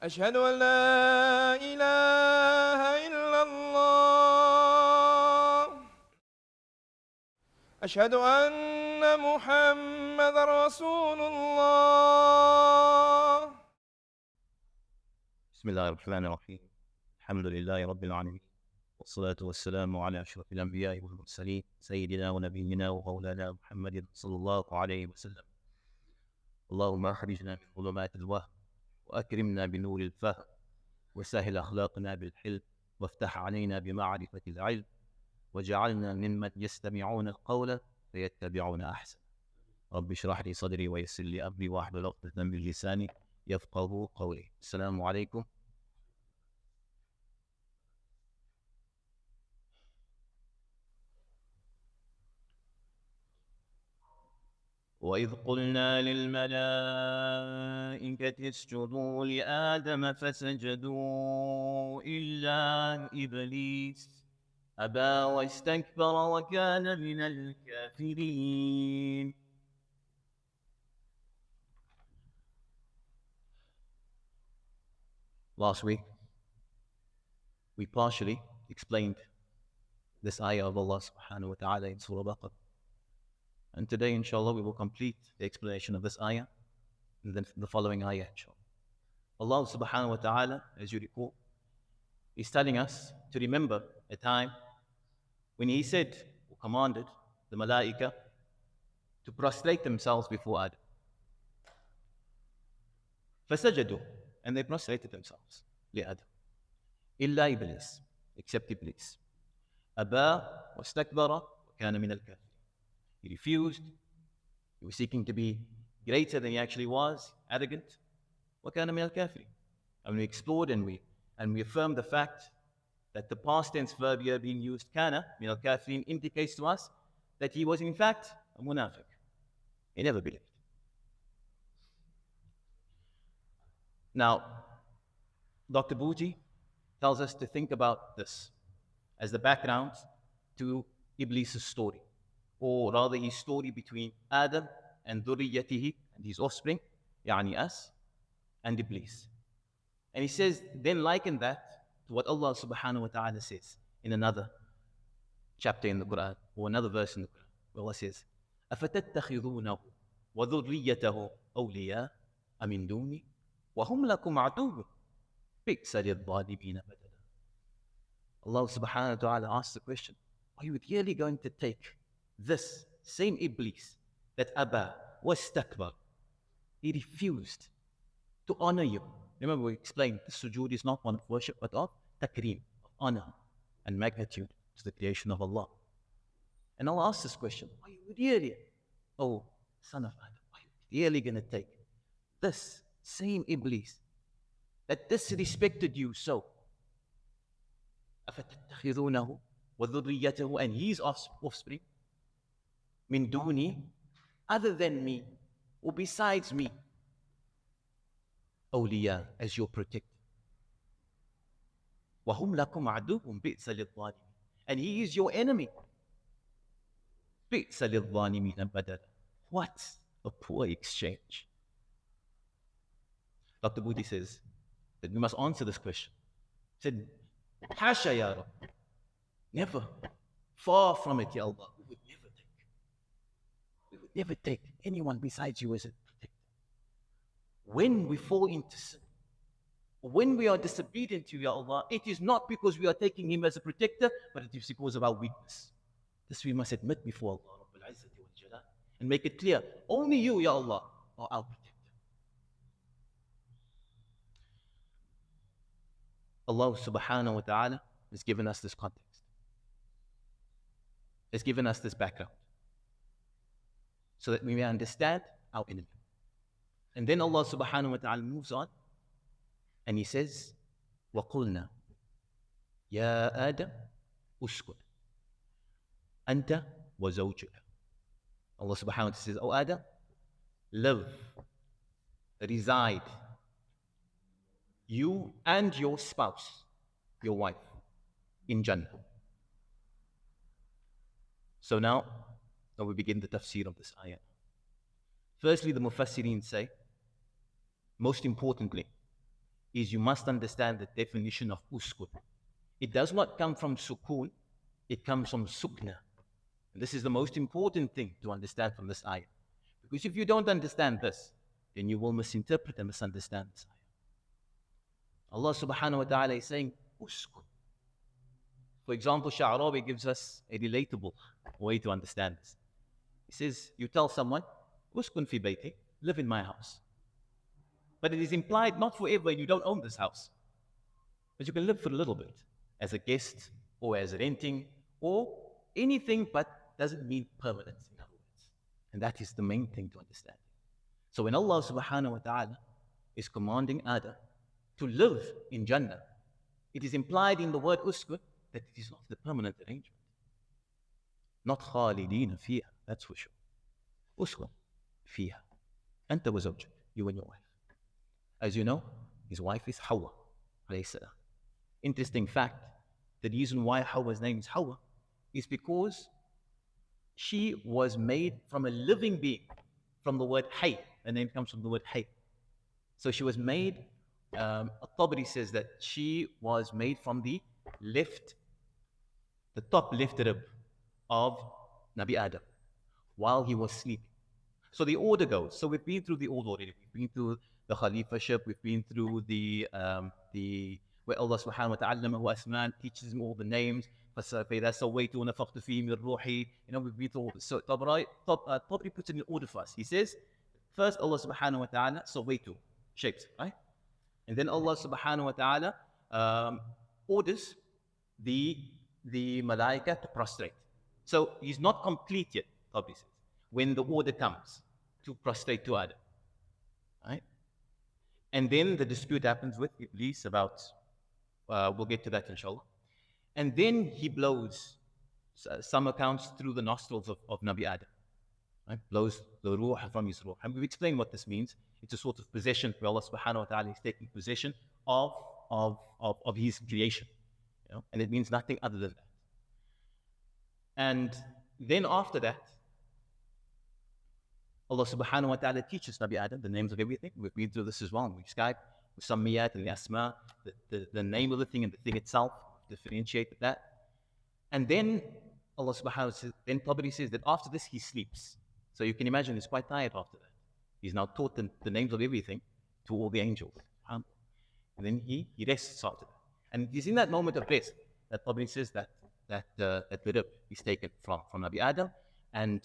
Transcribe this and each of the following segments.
أشهد أن لا إله إلا الله أشهد أن محمد رسول الله. بسم الله الرحمن الرحيم. الحمد لله رب العالمين، والصلاة والسلام على أشرف الأنبياء والمرسلين سيدنا ونبينا ومولانا محمد صلى الله عليه وسلم. اللهم أخرجنا من ظلمات الوهم وأكرمنا بنور الفهم وسهل أخلاقنا بالحلم وافتح علينا بمعرفة العلم وجعلنا ممن يستمعون القول فيتبعون أحسن. رب اشرح لي صدري ويسر لي أمري واحلل عقدة من لساني يفقهوا قولي. السلام عليكم. وإذ قلنا للملائكة اسجدوا لآدم فسجدوا إلا إبليس أبى واستكبر وكان من الكافرين. Last week, we partially explained this ayah of Allah subhanahu wa ta'ala in Surah Al-Baqarah. And today, inshallah, we will complete the explanation of this ayah and then the following ayah, inshallah. Allah subhanahu wa ta'ala, as you recall, is telling us to remember a time when He said or commanded the malaika to prostrate themselves before Adam. فَسَجَدُوا, and they prostrated themselves لِآدَمَ إِلَّا إِبْلِيسَ, except Iblis. أَبَى وَاسْتَكْبَرَ وَكَانَ مِنَ الْكَافِرِينَ. He refused. He was seeking to be greater than he actually was, arrogant. وَكَانَ مِنَ الْكَافِرِينَ. And we explored and we affirmed the fact that the past tense verb here being used, kana min al-kafirin, indicates to us that he was in fact a munafiq. He never believed. Now, Dr. Bouji tells us to think about this as the background to Iblis' story, or rather his story between Adam and dhurriyyatihi, and his offspring, yani us, and Iblis. And he says, then liken that to what Allah subhanahu wa ta'ala says in another chapter in the Qur'an, or another verse in the Qur'an, where Allah says, أَفَتَتَّخِذُونَهُ وَذُرِّيَّتَهُ أَوْلِيَاءَ أَمِن دُونِي وَهُمْ لَكُمْ عَدُوٌّ بِئْسَ لِلظَّالِمِينَ بَدَلًا. Allah subhanahu wa ta'ala asks the question, are you really going to take this same Iblis that Abba was wastakbar, he refused to honor you? Remember, we explained the sujood is not one of worship, but of takreem, of honor and magnitude to the creation of Allah. And Allah asks this question, are you really, oh son of Adam, are you really going to take this same Iblis that disrespected you so? أَفَتَتَّخِذُونَهُ وَذُرِّيَّتَهُ, and his offspring, min duni, other than me, or besides me, awliya, as your protector. وَهُمْ لَكُمْ عَدُوٌّ بِئْسَ لِلظَّالِمِينَ, and he is your enemy. بِئْسَ لِلظَّالِمِينَ بَدَلًا. What a poor exchange. Dr. Budi says that we must answer this question. He said, Hasha ya Rab, never, far from it, Ya Allah, we would never take anyone besides you as a protector. When we fall into sin, when we are disobedient to you, Ya Allah, it is not because we are taking him as a protector, but it is because of our weakness. This we must admit before Allah Rabbul Izzati wal Jalal and make it clear, only you, Ya Allah, are our protector. Allah subhanahu wa ta'ala has given us this context, has given us this background, so that we may understand our enemy. And then Allah subhanahu wa ta'ala moves on and He says, وَقُلْنَا يَا آدَمْ أُسْكُنْ أَنْتَ وَزَوْجُكَ. Allah subhanahu wa ta'ala says, O Adam, live, reside, you and your spouse, your wife, in Jannah. So now we begin the tafsir of this ayah. Firstly, the Mufassirin say, most importantly, is you must understand the definition of uskun. It does not come from sukun, it comes from sukna. And this is the most important thing to understand from this ayah. Because if you don't understand this, then you will misinterpret and misunderstand this ayah. Allah subhanahu wa ta'ala is saying, uskun. For example, Sha'arabi gives us a relatable way to understand this. He says, you tell someone, uskun fi bayti, live in my house. But it is implied not forever, and you don't own this house. But you can live for a little bit, as a guest, or as renting, or anything, but doesn't mean permanence, in other words. And that is the main thing to understand. So when Allah subhanahu wa ta'ala is commanding Adam to live in Jannah, it is implied in the word uskun that it is not the permanent arrangement. Not khalidina fiha, that's for sure. Uskun fiha. Anta wa zawjak, you and your wife. As you know, his wife is Hawa, alayhi salam. Interesting fact, the reason why Hawa's name is Hawa is because she was made from a living being, from the word hay. The name comes from the word hay. So she was made, Al-Tabari says that she was made from the top left rib of Nabi Adam while he was sleeping. So the order goes. So we've been through the order already. We've been through the Khalifaship. We've been through the where Allah subhanahu wa ta'ala asman teaches him all the names. فَإِذَا سَوَّيْتُ وَنَفَخْتُ فِيهِ مِنْ رُوحِي. We've been through all this. So Tabari puts it in order for us. He says, first Allah subhanahu wa ta'ala, سَوَّيْتُ, shapes, right? And then Allah subhanahu wa ta'ala orders the malaika to prostrate. So he's not complete yet, Tabari says, when the order comes to prostrate to Adam. Right? And then the dispute happens with Iblis about, we'll get to that inshallah. And then he blows, some accounts, through the nostrils of Nabi Adam. Right? Blows the ruh from his ruh. And we've explained what this means. It's a sort of possession where Allah subhanahu wa ta'ala is taking possession of his creation. You know? And it means nothing other than that. And then after that, Allah subhanahu wa ta'ala teaches Nabi Adam the names of everything. We've been through this as well. We Skype, with Sammiyat and the Asma, the name of the thing and the thing itself, differentiate that. And then Allah subhanahu wa ta'ala, then Tabari says that after this he sleeps. So you can imagine he's quite tired after that. He's now taught the names of everything to all the angels. And then he rests after that. And it is in that moment of rest that Tabari says that the rib is taken from Nabi Adam, and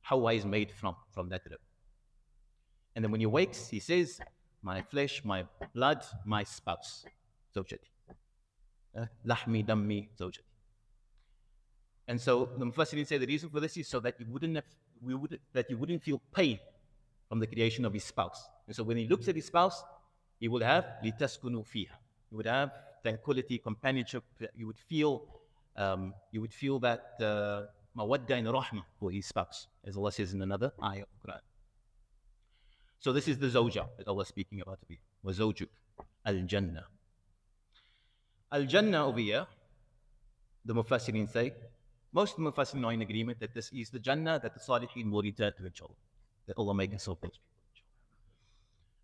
Hawa is made from that rib. And then when he wakes, he says, my flesh, my blood, my spouse, zawjati. Lahmi, dammi, zawjati. And so the Mufassirin say the reason for this is so that you wouldn't feel pain from the creation of his spouse. And so when he looks at his spouse, he will have litaskunu fiha. You would have tranquility, companionship. You would feel that mawadda and rahmah for his spouse, as Allah says in another ayah of Qur'an. So this is the zawja that Allah is speaking about to be. Wa zawjuk al-jannah. Al-jannah over here, the Mufassirin say, most of the Mufassirin are in agreement that this is the Jannah that the Salihin will return to, inshallah. That Allah make us of those people, inshallah.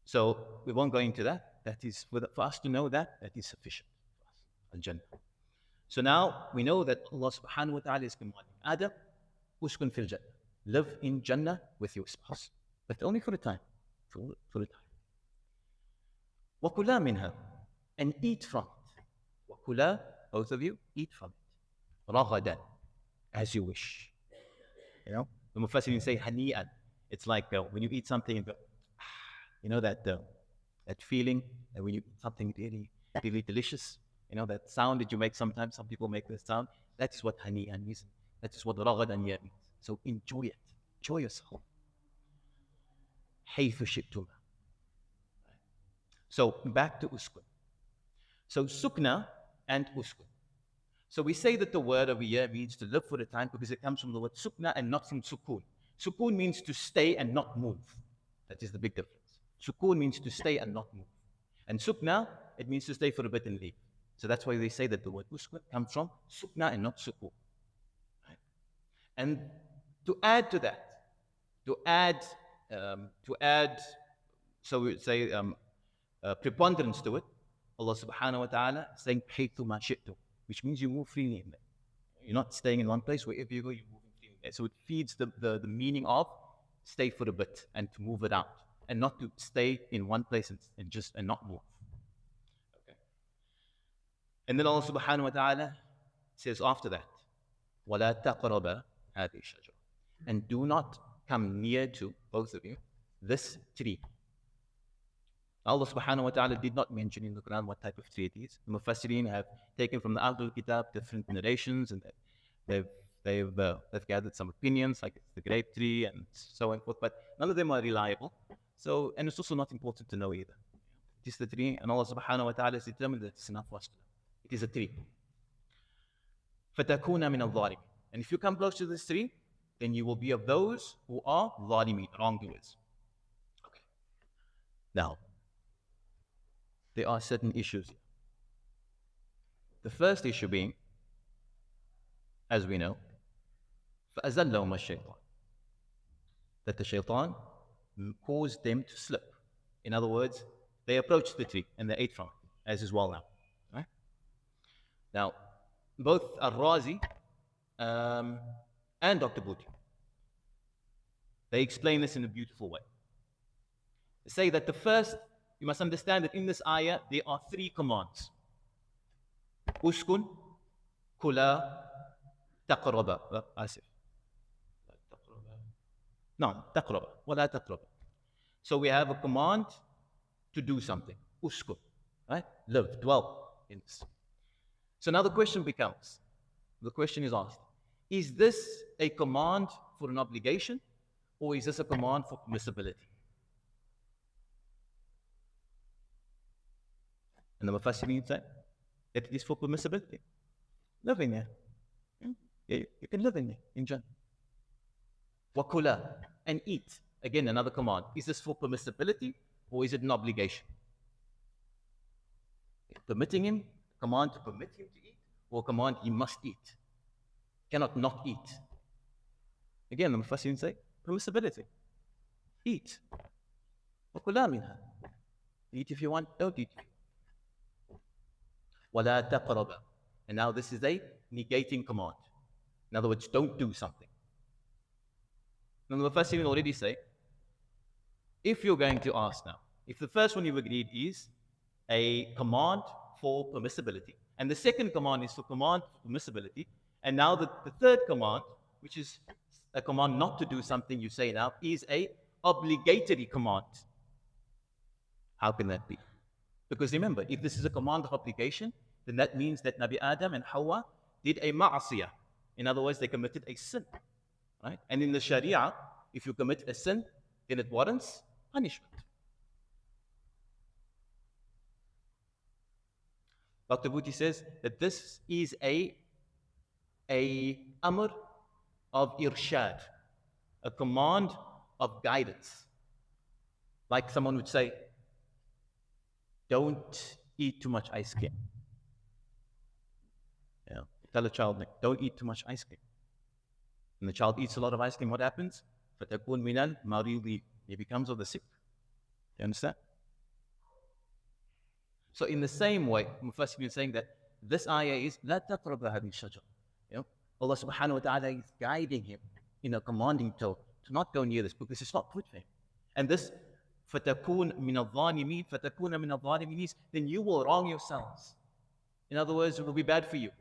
So we won't go into that. That is, for us to know that is sufficient for us. Al-Jannah. So now we know that Allah subhanahu wa ta'ala is commanding Adam, uskun fil Jannah. Live in Jannah with your spouse. But only for a time. For a time. وَكُلَا مِنْهَا, and eat from it. وَكُلَا, both of you, eat from it. رَغَدًا, as you wish. You know, the Mufassirin say hani'an. It's like when you eat something and go, you know that feeling that when you eat something really, really delicious. You know that sound that you make sometimes. Some people make this sound. That is what hani'an means. That is what ragadan means. So enjoy it. Enjoy yourself. حيث شئتما. So back to uskun. So sukna and uskun. So we say that the word over here means to live for a time because it comes from the word sukna and not from sukun. Sukun means to stay and not move. That is the big difference. Sukun means to stay and not move. And sukna, it means to stay for a bit and leave. So that's why they say that the word uskun comes from sukna and not sukun. Right? And to add to that, so we would say preponderance to it, Allah subhanahu wa ta'ala saying, حَيْثُ مَا شِئْتُمْ, which means you move freely in there. You're not staying in one place. Wherever you go, you're moving freely there. So it feeds the meaning of stay for a bit and to move it out, and not to stay in one place and not move. Okay. And then Allah subhanahu wa ta'ala says after that, وَلَا تَقْرَبَ هَذِهِ الشَّجَرَةِ, and do not come near to, both of you, this tree. Allah subhanahu wa ta'ala did not mention in the Qur'an what type of tree it is. The Mufassirin have taken from the Ahlul Kitab different narrations, and they've gathered some opinions, like it's the grape tree and so on and forth, but none of them are reliable. So, and it's also not important to know either. It is the tree, and Allah subhanahu wa ta'ala has determined that it's enough for us to know. It is a tree. فَتَكُونَ مِنَ الظَّالِمِينَ, and if you come close to this tree, then you will be of those who are ظالمين, wrongdoers. Okay. Now, there are certain issues here. The first issue being, as we know, فَأَزَلَّهُمَ الشَّيْطَانِ, that the shaitan caused them to slip. In other words, they approached the tree and they ate from it, as is well known. Right? Now, both Al-Razi and Dr. Bouti, they explain this in a beautiful way. They say that the first, you must understand that in this ayah, there are 3 commands. Uskun, kula, taqraba. Asif. No, taqraba. Wala taqraba. So we have a command to do something. Uskun. Right? Live, dwell in this. So now the question is asked, is this a command for an obligation, or is this a command for permissibility? And the Mufassirin say that it is for permissibility. Live in there. You can live in there, in Jannah. Wakula, and eat. Again, another command. Is this for permissibility, or is it an obligation? Permitting him, command to permit him to eat, or command he must eat. Cannot not eat. Again, the Mufassirin say permissibility. Eat. Wakula minha. Eat if you want, don't eat if you want. وَلَا تَقْرَبَ. And now this is a negating command. In other words, don't do something. Now the Mufassirin already say, if you're going to ask now, if the first one you've agreed is a command for permissibility, and the second command is for command for permissibility, and now the third command, which is a command not to do something, you say now, is a obligatory command. How can that be? Because remember, if this is a command of obligation, then that means that Nabi Adam and Hawa did a ma'asiyah. In other words, they committed a sin. Right? And in the Sharia, if you commit a sin, then it warrants punishment. Dr. Bouti says that this is a amr of irshad, a command of guidance. Like someone would say, don't eat too much ice cream. Yeah. Tell a child, don't eat too much ice cream. When the child eats a lot of ice cream, what happens? فَتَكُونْ مِنَ الْمَرِيضِ. He becomes of the sick. You understand? So in the same way, Mufassirin is saying that this ayah is لَا تَقْرَبَ هَذِهِ الشَّجَرَةِ. Allah subhanahu wa ta'ala is guiding him in a commanding tone to not go near this, because it's not good for him. And this فَتَكُونَ مِنَ الظَّالِمِينَ, فَتَكُونَ مِنَ الظَّالِمِينَ, then you will wrong yourselves. In other words, it will be bad for you.